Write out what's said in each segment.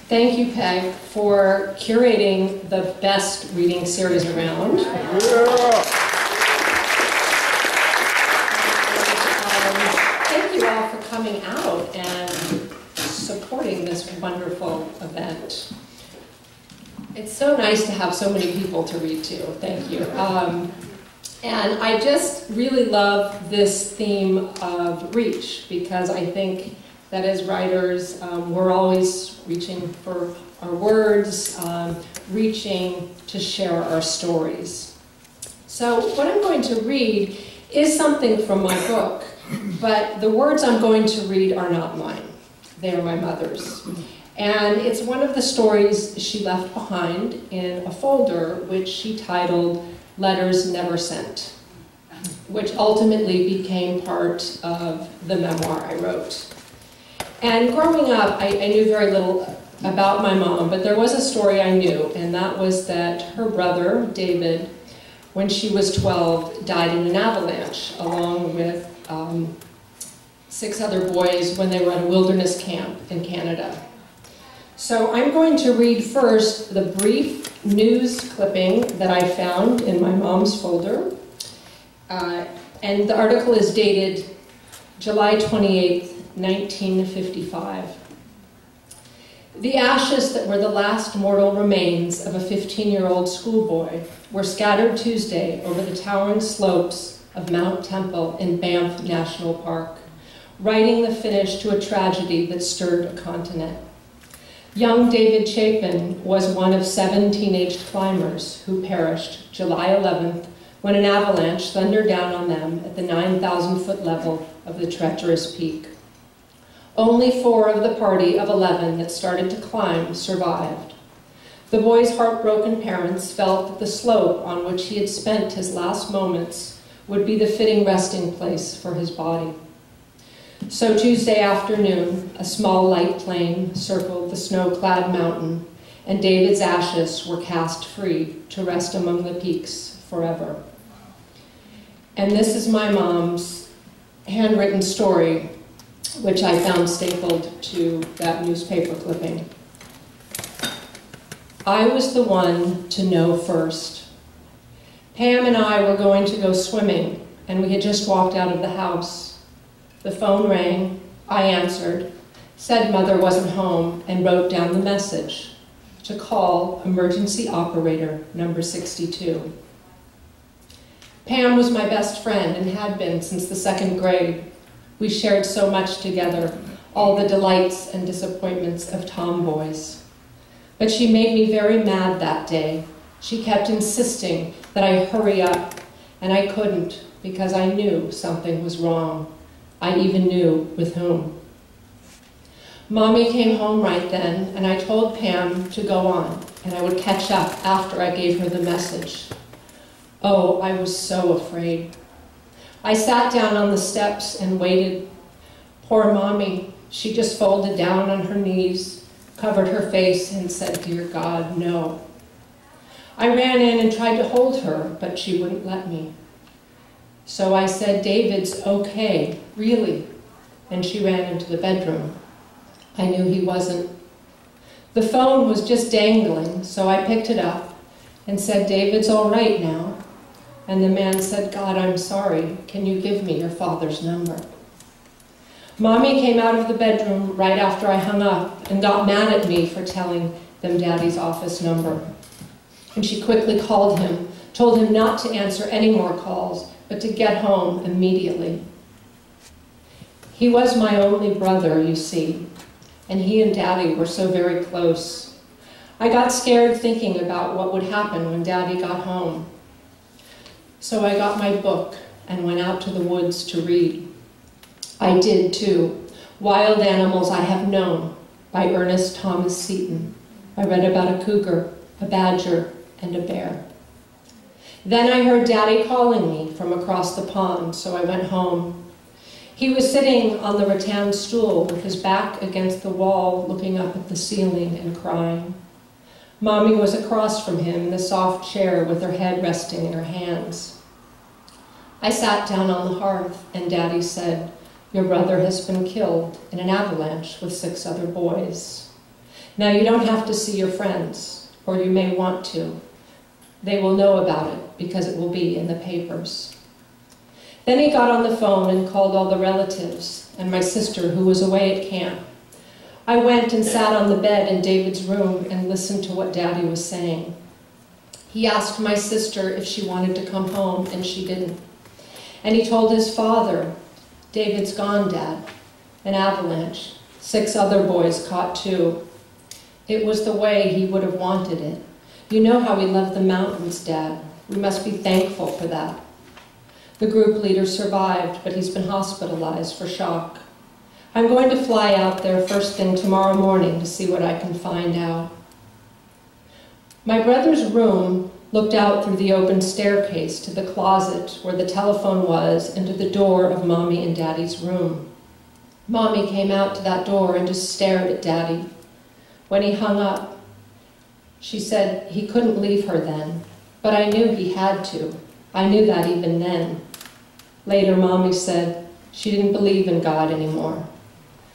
Thank you, Peg, for curating the best reading series around. Yeah. Thank you all for coming out and supporting this wonderful event. It's so nice to have so many people to read to. Thank you. And I just really love this theme of reach, because I think that as writers, we're always reaching for our words, reaching to share our stories. So what I'm going to read is something from my book, but the words I'm going to read are not mine. They are my mother's. And it's one of the stories she left behind in a folder which she titled Letters Never Sent, which ultimately became part of the memoir I wrote. And growing up, I knew very little about my mom, but there was a story I knew, and that was that her brother, David, when she was 12, died in an avalanche, along with 6 other boys when they were at a wilderness camp in Canada. So I'm going to read first the brief news clipping that I found in my mom's folder. And the article is dated July 28th, 1955. The ashes that were the last mortal remains of a 15-year-old schoolboy were scattered Tuesday over the towering slopes of Mount Temple in Banff National Park, writing the finish to a tragedy that stirred a continent. Young David Chapin was one of 7 teenage climbers who perished July 11th when an avalanche thundered down on them at the 9,000-foot level of the treacherous peak. Only 4 of the party of 11 that started to climb survived. The boy's heartbroken parents felt that the slope on which he had spent his last moments would be the fitting resting place for his body. So Tuesday afternoon, a small light plane circled the snow-clad mountain, and David's ashes were cast free to rest among the peaks forever. And this is my mom's handwritten story, which I found stapled to that newspaper clipping. I was the one to know first. Pam and I were going to go swimming, and we had just walked out of the house. The phone rang, I answered, said Mother wasn't home, and wrote down the message to call emergency operator number 62. Pam was my best friend and had been since the 2nd grade. We shared so much together, all the delights and disappointments of tomboys. But she made me very mad that day. She kept insisting that I hurry up, and I couldn't because I knew something was wrong. I even knew with whom. Mommy came home right then, and I told Pam to go on, and I would catch up after I gave her the message. Oh, I was so afraid. I sat down on the steps and waited. Poor Mommy, she just folded down on her knees, covered her face, and said, "Dear God, no." I ran in and tried to hold her, but she wouldn't let me. So I said, "David's okay, really," and she ran into the bedroom. I knew he wasn't. The phone was just dangling, so I picked it up and said, "David's all right now." And the man said, "God, I'm sorry. Can you give me your father's number?" Mommy came out of the bedroom right after I hung up and got mad at me for telling them Daddy's office number. And she quickly called him, told him not to answer any more calls, but to get home immediately. He was my only brother, you see, and he and Daddy were so very close. I got scared thinking about what would happen when Daddy got home. So I got my book and went out to the woods to read. I did too. Wild Animals I Have Known by Ernest Thomas Seton. I read about a cougar, a badger, and a bear. Then I heard Daddy calling me from across the pond, so I went home. He was sitting on the rattan stool with his back against the wall, looking up at the ceiling and crying. Mommy was across from him in the soft chair with her head resting in her hands. I sat down on the hearth, and Daddy said, "Your brother has been killed in an avalanche with 6 other boys." Now, you don't have to see your friends, or you may want to. They will know about it because it will be in the papers. Then he got on the phone and called all the relatives and my sister who was away at camp. I went and sat on the bed in David's room and listened to what Daddy was saying. He asked my sister if she wanted to come home, and she didn't. And he told his father, "David's gone, Dad. An avalanche. 6 other boys caught too." It was the way he would have wanted it. "You know how we love the mountains, Dad. We must be thankful for that." The group leader survived, but he's been hospitalized for shock. I'm going to fly out there first thing tomorrow morning to see what I can find out. My brother's room looked out through the open staircase to the closet where the telephone was and to the door of Mommy and Daddy's room. Mommy came out to that door and just stared at Daddy. When he hung up, she said he couldn't leave her then, but I knew he had to. I knew that even then. Later, Mommy said she didn't believe in God anymore.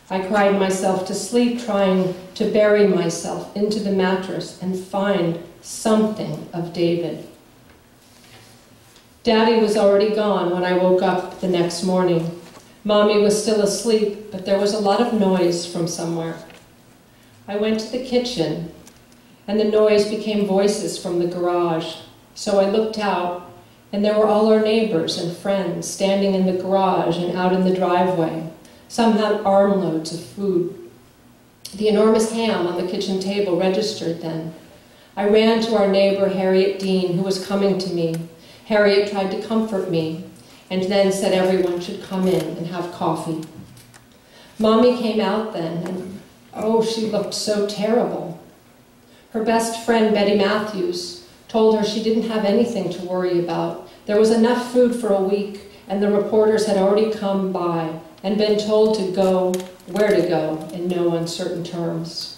I cried myself to sleep trying to bury myself into the mattress and find something of David. Daddy was already gone when I woke up the next morning. Mommy was still asleep, but there was a lot of noise from somewhere. I went to the kitchen, and the noise became voices from the garage. So I looked out, and there were all our neighbors and friends standing in the garage and out in the driveway. Some had armloads of food. The enormous ham on the kitchen table registered then. I ran to our neighbor, Harriet Dean, who was coming to me. Harriet tried to comfort me, and then said everyone should come in and have coffee. Mommy came out then, and oh, she looked so terrible. Her best friend, Betty Matthews, told her she didn't have anything to worry about. There was enough food for a week, and the reporters had already come by and been told to go where to go in no uncertain terms.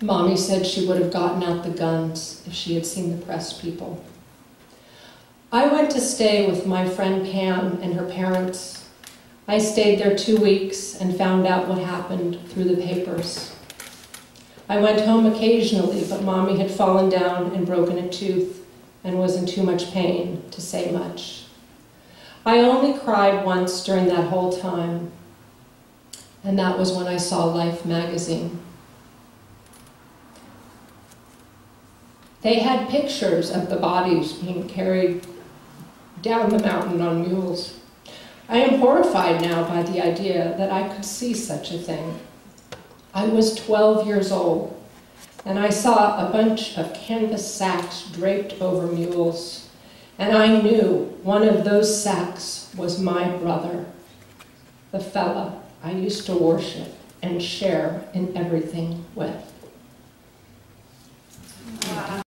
Mommy said she would have gotten out the guns if she had seen the press people. I went to stay with my friend Pam and her parents. I stayed there 2 weeks and found out what happened through the papers. I went home occasionally, but Mommy had fallen down and broken a tooth and was in too much pain to say much. I only cried once during that whole time, and that was when I saw Life magazine. They had pictures of the bodies being carried down the mountain on mules. I am horrified now by the idea that I could see such a thing. I was 12 years old, and I saw a bunch of canvas sacks draped over mules. And I knew one of those sacks was my brother, the fella I used to worship and share in everything with.